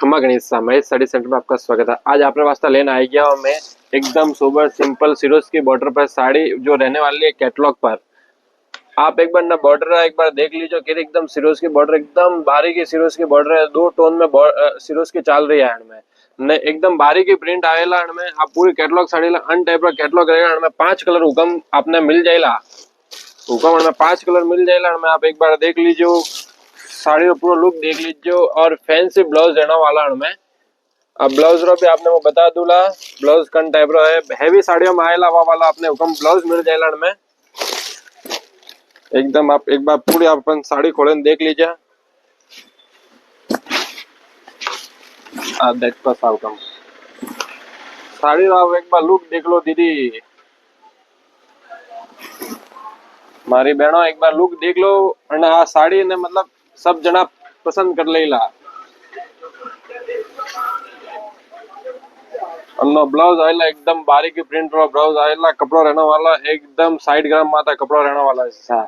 खम्मा गणेश महेश साड़ी सेंटर में आपका स्वागत है। आज आपके वास्ते लेने आई गया हूँ मैं एकदम सोबर सिंपल सिरोज की बॉर्डर पर साड़ी जो रहने वाली है कैटलॉग पर। आप एक बार ना बॉर्डर एक बार देख लीजिए कि एकदम सिरोज की बॉर्डर एकदम बारीकी सिरोज की बॉर्डर है। 2 टोन में सिरोज की चाल रही है हमें ने एकदम बारीकी प्रिंट आवेला हमें। आप पूरी कैटलॉग साड़ी अन टाइप का कैटलॉग रहेगा हमें 5 कलर हुकम आपने मिल जाएगा। हुकम हमें 5 कलर मिल जाएगा हमें। आप एक बार देख लीजिए साड़ी का पूरा लुक देख लीजिए और फैंसी ब्लाउज रहने वाला हमें। अब ब्लाउज रो भी आपने वो बता दूला ब्लाउज कन टाइप रो है। हैवी साड़ियों में आएला वा वाला आपने हुकम ब्लाउज मिल जाएगा हमें एकदम। आप एक बार पूरी आप अपन साड़ी खोले देख लीजिए। आप देखो हुकम साड़ी आप एक बार लुक देख लो दीदी मारी बहनों एक बार लुक देख लो। અને આ સાડી ને मतलब सब जना पसंद कर लेला। अन्नो ब्लाउज आएला एकदम बारीकी प्रिंट रो ब्लाउज आएला। कपड़ो रहने वाला एकदम 60 ग्राम माता कपड़ो रहने वाला है।